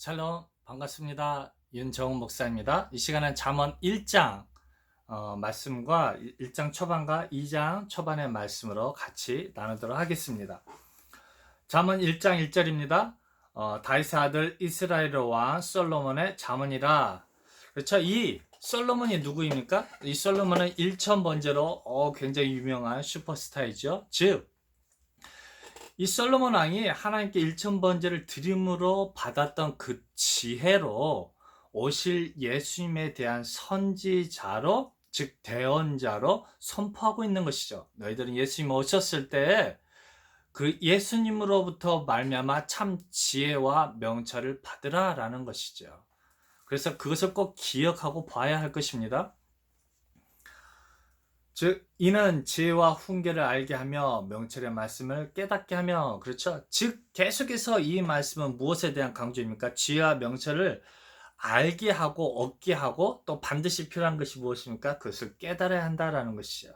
샬롬 반갑습니다. 윤정훈 목사입니다. 이 시간은 잠언 1장 말씀과 1장 초반과 2장 초반의 말씀으로 같이 나누도록 하겠습니다. 잠언 1장 1절입니다. 다윗의 아들 이스라엘의 왕 솔로몬의 잠언이라. 그렇죠. 이 솔로몬이 누구입니까? 이 솔로몬은 1000번째로 굉장히 유명한 슈퍼스타이죠. 즉 이 솔로몬 왕이 하나님께 1000번제를 드림으로 받았던 그 지혜로 오실 예수님에 대한 선지자로, 즉 대언자로 선포하고 있는 것이죠. 너희들은 예수님 오셨을 때 그 예수님으로부터 말미암아 참 지혜와 명철을 받으라라는 것이죠. 그래서 그것을 꼭 기억하고 봐야 할 것입니다. 즉 이는 지혜와 훈계를 알게 하며 명철의 말씀을 깨닫게 하며, 그렇죠. 즉 계속해서 이 말씀은 무엇에 대한 강조입니까? 지혜와 명철을 알게 하고 얻게 하고, 또 반드시 필요한 것이 무엇입니까? 그것을 깨달아야 한다라는 것이죠.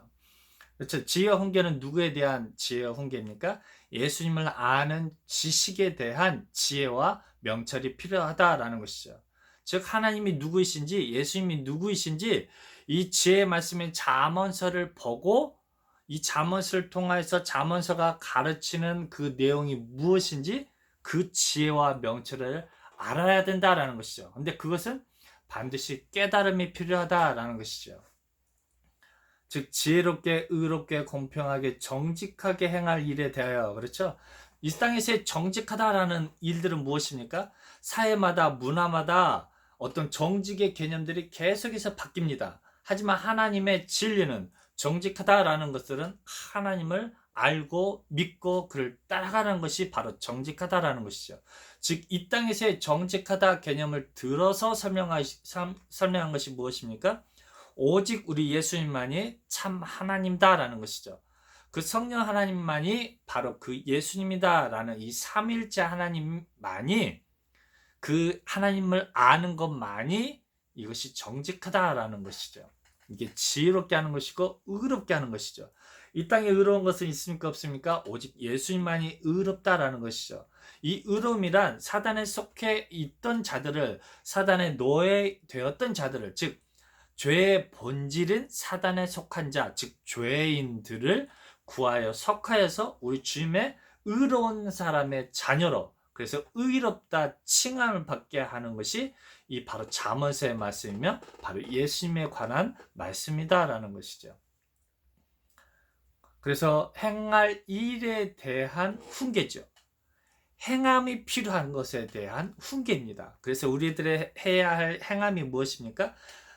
그렇죠. 지혜와 훈계는 누구에 대한 지혜와 훈계입니까? 예수님을 아는 지식에 대한 지혜와 명철이 필요하다라는 것이죠. 즉 하나님이 누구이신지, 예수님이 누구이신지 이 지혜의 말씀인 잠언서를 보고, 이 잠언서를 통해서 잠언서가 가르치는 그 내용이 무엇인지 그 지혜와 명철을 알아야 된다라는 것이죠. 근데 그것은 반드시 깨달음이 필요하다라는 것이죠. 즉 지혜롭게, 의롭게, 공평하게, 정직하게 행할 일에 대하여, 그렇죠? 이 땅에서의 정직하다라는 일들은 무엇입니까? 사회마다, 문화마다 어떤 정직의 개념들이 계속해서 바뀝니다. 하지만 하나님의 진리는, 정직하다라는 것들은 하나님을 알고 믿고 그를 따라가는 것이 바로 정직하다라는 것이죠. 즉 이 땅에서의 정직하다 개념을 들어서 설명한 것이 무엇입니까? 오직 우리 예수님만이 참 하나님다라는 것이죠. 그 성령 하나님만이 바로 그 예수님이다라는 이 삼일째 하나님만이, 그 하나님을 아는 것만이 이것이 정직하다라는 것이죠. 이게 지혜롭게 하는 것이고 의롭게 하는 것이죠. 이 땅에 의로운 것은 있습니까 없습니까? 오직 예수님만이 의롭다라는 것이죠. 이 의로움이란 사단에 속해 있던 자들을, 사단의 노예되었던 자들을, 즉 죄의 본질은 사단에 속한 자, 즉 죄인들을 구하여 석하여서 우리 주님의 의로운 사람의 자녀로, 그래서 의롭다 칭함을 받게 하는 것이 이 바로 잠언서의 말씀이며 바로 예수님에 관한 말씀이다라는 것이죠. 그래서 행할 일에 대한 훈계죠. 행함이 필요한 것에 대한 훈계입니다. 그래서 우리들의 해야 할 행함이 무엇입니까?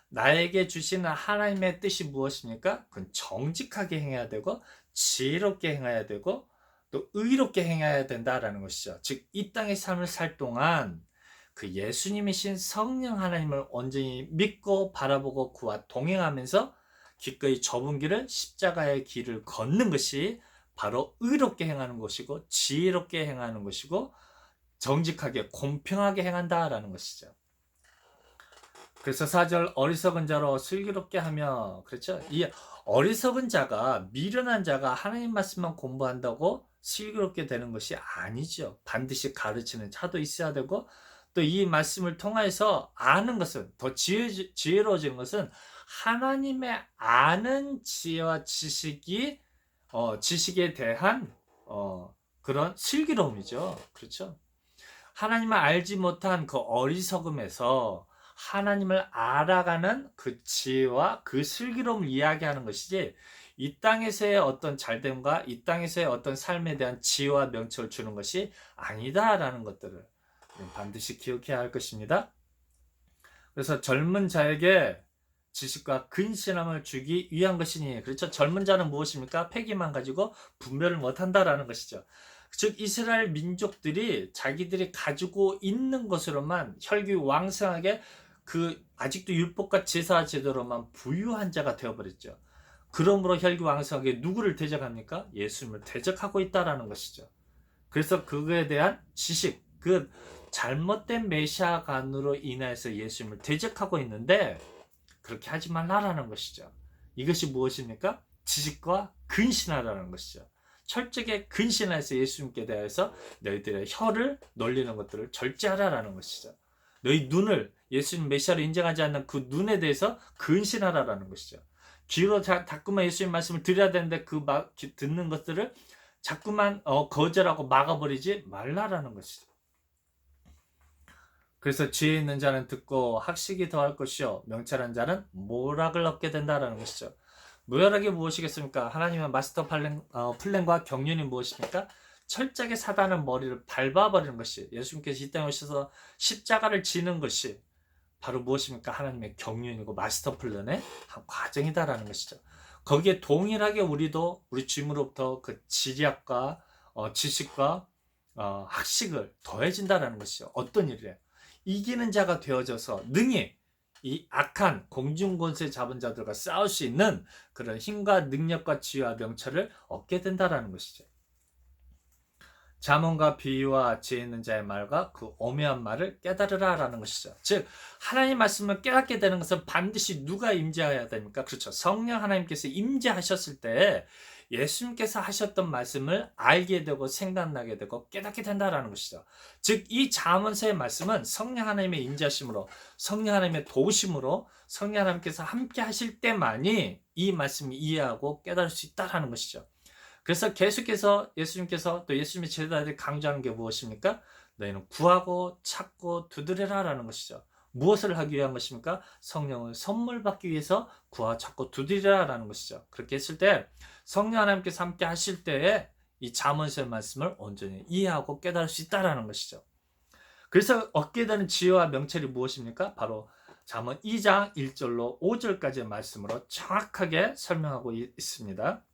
나에게 주시는 하나님의 뜻이 무엇입니까? 그건 정직하게 행해야 되고, 지혜롭게 행해야 되고, 또 의롭게 행해야 된다라는 것이죠. 즉 이 땅의 삶을 살 동안 그 예수님이신 성령 하나님을 온전히 믿고 바라보고 그와 동행하면서 기꺼이 좁은 길을, 십자가의 길을 걷는 것이 바로 의롭게 행하는 것이고, 지혜롭게 행하는 것이고, 정직하게 공평하게 행한다라는 것이죠. 그래서 4절 어리석은 자로 슬기롭게 하며, 그렇죠? 이 어리석은 자가, 미련한 자가 하나님 말씀만 공부한다고 슬기롭게 되는 것이 아니죠. 반드시 가르치는 자도 있어야 되고, 또 이 말씀을 통해서 아는 것은, 더 지혜로워지는 것은 하나님의 아는 지혜와 지식이, 지식에 대한 그런 슬기로움이죠. 그렇죠? 하나님을 알지 못한 그 어리석음에서 하나님을 알아가는 그 지혜와 그 슬기로움을 이야기하는 것이지, 이 땅에서의 어떤 잘됨과 이 땅에서의 어떤 삶에 대한 지혜와 명철을 주는 것이 아니다라는 것들을 반드시 기억해야 할 것입니다. 그래서 젊은 자에게 지식과 근신함을 주기 위한 것이니, 그렇죠? 젊은 자는 무엇입니까? 패기만 가지고 분별을 못한다라는 것이죠. 즉 이스라엘 민족들이 자기들이 가지고 있는 것으로만 혈기왕성하게, 그 아직도 율법과 제사 제도로만 부유한 자가 되어버렸죠. 그러므로 혈기왕성하게 누구를 대적합니까? 예수님을 대적하고 있다라는 것이죠. 그래서 그거에 대한 지식, 그 잘못된 메시아관으로 인해서 예수님을 대적하고 있는데, 그렇게 하지 말라라는 것이죠. 이것이 무엇입니까? 지식과 근신하라는 것이죠. 철저하게 근신해서 예수님께 대해서 너희들의 혀를 놀리는 것들을 절제하라라는 것이죠. 너희 눈을 예수님 메시아로 인정하지 않는 그 눈에 대해서 근신하라라는 것이죠. 귀로 자꾸만 예수님 말씀을 들어야 되는데 듣는 것들을 자꾸만 거절하고 막아버리지 말라라는 것이죠. 그래서 지혜 있는 자는 듣고 학식이 더할 것이요 명철한 자는 모락을 얻게 된다라는 것이죠. 모락이 무엇이겠습니까? 하나님의 마스터 플랜과 경륜이 무엇입니까? 철저하게 사단의 머리를 밟아버리는 것이, 예수님께서 이 땅에 오셔서 십자가를 지는 것이 바로 무엇입니까? 하나님의 경륜이고 마스터 플랜의 한 과정이다라는 것이죠. 거기에 동일하게 우리도 우리 주님으로부터 그 지략과 지식과 학식을 더해진다라는 것이죠. 어떤 일이래요? 이기는 자가 되어져서 능히 이 악한 공중권세 잡은 자들과 싸울 수 있는 그런 힘과 능력과 지혜와 명철을 얻게 된다라는 것이죠. 잠언과 비유와 지혜 있는 자의 말과 그 오묘한 말을 깨달으라라는 것이죠. 즉 하나님 말씀을 깨닫게 되는 것은 반드시 누가 임재해야 됩니까? 그렇죠. 성령 하나님께서 임재하셨을 때 예수님께서 하셨던 말씀을 알게 되고 생각나게 되고 깨닫게 된다라는 것이죠. 즉 이 잠언서의 말씀은 성령 하나님의 임재하심으로, 성령 하나님의 도우심으로, 성령 하나님께서 함께 하실 때만이 이 말씀을 이해하고 깨달을 수 있다라는 것이죠. 그래서 계속해서 예수님께서 또 예수님의 제자들이 강조하는 게 무엇입니까? 너희는 구하고 찾고 두드리라라는 것이죠. 무엇을 하기 위한 것입니까? 성령을 선물 받기 위해서 구하고 찾고 두드리라라는 것이죠. 그렇게 했을 때 성령 하나님께서 함께 하실 때에 이 잠언서의 말씀을 온전히 이해하고 깨달을 수 있다라는 것이죠. 그래서 얻게 되는 지혜와 명철이 무엇입니까? 바로 잠언 2장 1절로 5절까지의 말씀으로 정확하게 설명하고 있습니다.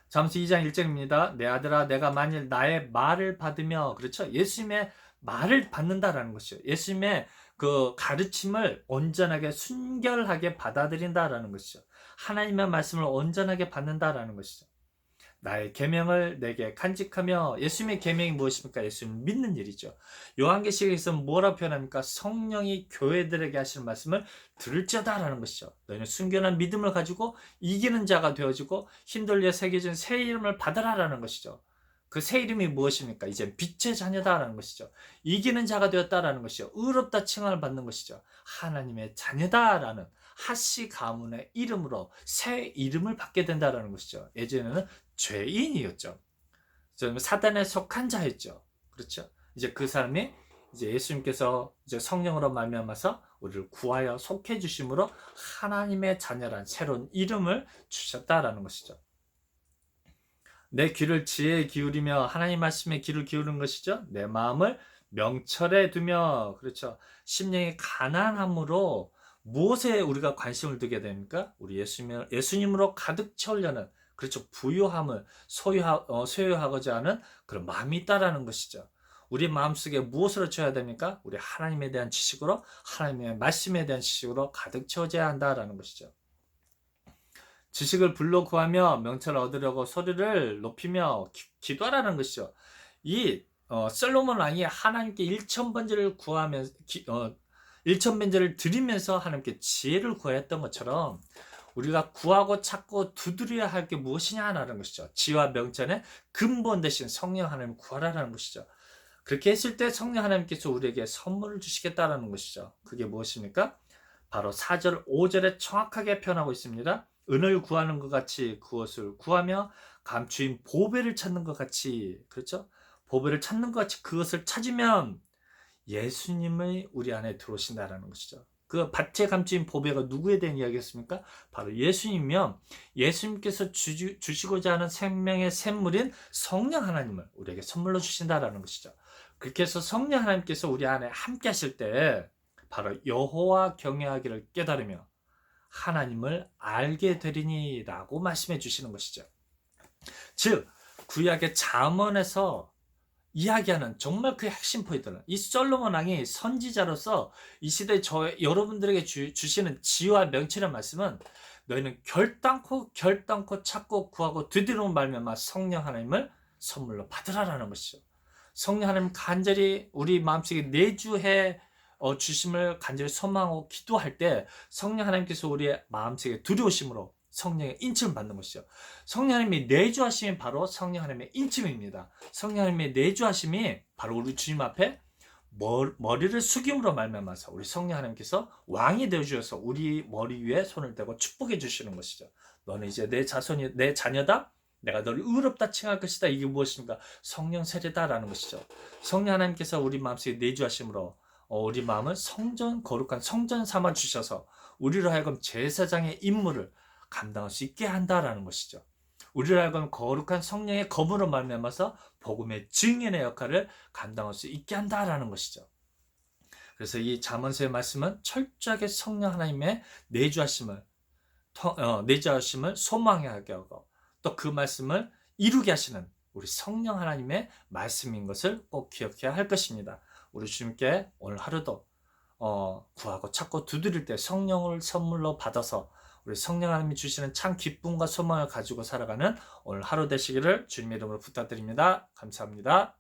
잠언 2장 1절입니다. 내 아들아 내가 만일 나의 말을 받으며, 그렇죠? 예수님의 말을 받는다라는 것이죠. 예수님의 그 가르침을 온전하게 순결하게 받아들인다라는 것이죠. 하나님의 말씀을 온전하게 받는다라는 것이죠. 나의 계명을 내게 간직하며, 예수님의 계명이 무엇입니까? 예수님 믿는 일이죠. 요한계시록에서 뭐라 표현합니까? 성령이 교회들에게 하시는 말씀을 들을지어다라는 것이죠. 너희는 순결한 믿음을 가지고 이기는 자가 되어지고 힘들려 새겨진 새 이름을 받으라라는 것이죠. 그 새 이름이 무엇입니까? 이제 빛의 자녀다라는 것이죠. 이기는 자가 되었다라는 것이죠. 의롭다 칭함을 받는 것이죠. 하나님의 자녀다라는 하시 가문의 이름으로 새 이름을 받게 된다라는 것이죠. 예전에는 죄인이었죠. 사단에 속한 자였죠. 그렇죠. 이제 그 사람이 이제 예수님께서 이제 성령으로 말미암아서 우리를 구하여 속해 주심으로 하나님의 자녀란 새로운 이름을 주셨다라는 것이죠. 내 귀를 지혜에 기울이며, 하나님 말씀에 귀를 기울이는 것이죠. 내 마음을 명철에 두며, 그렇죠. 심령이 가난함으로 무엇에 우리가 관심을 두게 됩니까? 우리 예수님으로 가득 채우려는, 그렇죠. 부유함을 소유하고자 하는 그런 마음이 있다라는 것이죠. 우리 마음속에 무엇으로 채워야 됩니까? 우리 하나님에 대한 지식으로, 하나님의 말씀에 대한 지식으로 가득 채워져야 한다라는 것이죠. 지식을 불러 구하며 명철을 얻으려고 소리를 높이며 기도하라는 것이죠. 이 솔로몬 왕이 하나님께 1000번제를 구하면서 1000번제를 드리면서 하나님께 지혜를 구했던 것처럼 우리가 구하고 찾고 두드려야 할 게 무엇이냐라는 것이죠. 지혜와 명철의 근본 대신 성령 하나님을 구하라는 것이죠. 그렇게 했을 때 성령 하나님께서 우리에게 선물을 주시겠다라는 것이죠. 그게 무엇입니까? 바로 4절 5절에 정확하게 표현하고 있습니다. 은을 구하는 것 같이 그것을 구하며 감추인 보배를 찾는 것 같이, 그렇죠? 보배를 찾는 것 같이 그것을 찾으면 예수님이 우리 안에 들어오신다라는 것이죠. 그 밭에 감추인 보배가 누구에 대한 이야기였습니까? 바로 예수님이며, 예수님께서 주시고자 하는 생명의 샘물인 성령 하나님을 우리에게 선물로 주신다라는 것이죠. 그렇게 해서 성령 하나님께서 우리 안에 함께 하실 때 바로 여호와 경외하기를 깨달으며 하나님을 알게 되리니 라고 말씀해 주시는 것이죠. 즉 구약의 잠언에서 이야기하는 정말 그 핵심 포인트는, 이 솔로몬 왕이 선지자로서 이 시대에 여러분들에게 주시는 지혜와 명철의 말씀은 너희는 결단코 찾고 구하고 두드리는 말미암아 성령 하나님을 선물로 받으라라는 것이죠. 성령 하나님 간절히 우리 마음속에 내주해 주심을 간절히 소망하고 기도할 때 성령 하나님께서 우리의 마음속에 들여오심으로 성령의 인침을 받는 것이죠. 성령 하나님이 내주하심이 바로 성령 하나님의 인침입니다. 성령 하나님의 내주하심이 바로 우리 주님 앞에 머리를 숙임으로 말미암아서 우리 성령 하나님께서 왕이 되어 주셔서 우리 머리 위에 손을 대고 축복해 주시는 것이죠. 너는 이제 내 자손이 내 자녀다. 내가 너를 의롭다 칭할 것이다. 이게 무엇입니까? 성령 세례다라는 것이죠. 성령 하나님께서 우리 마음속에 내주하심으로 우리 마음을 성전 거룩한 성전 삼아 주셔서 우리로 하여금 제사장의 임무를 감당할 수 있게 한다라는 것이죠. 우리로 하여금 거룩한 성령의 검으로 말미암아서 복음의 증인의 역할을 감당할 수 있게 한다라는 것이죠. 그래서 이 잠언서의 말씀은 철저하게 성령 하나님의 내주하심을 소망하게 하고 또 그 말씀을 이루게 하시는 우리 성령 하나님의 말씀인 것을 꼭 기억해야 할 것입니다. 우리 주님께 오늘 하루도 구하고 찾고 두드릴 때 성령을 선물로 받아서 우리 성령 하나님이 주시는 참 기쁨과 소망을 가지고 살아가는 오늘 하루 되시기를 주님의 이름으로 부탁드립니다. 감사합니다.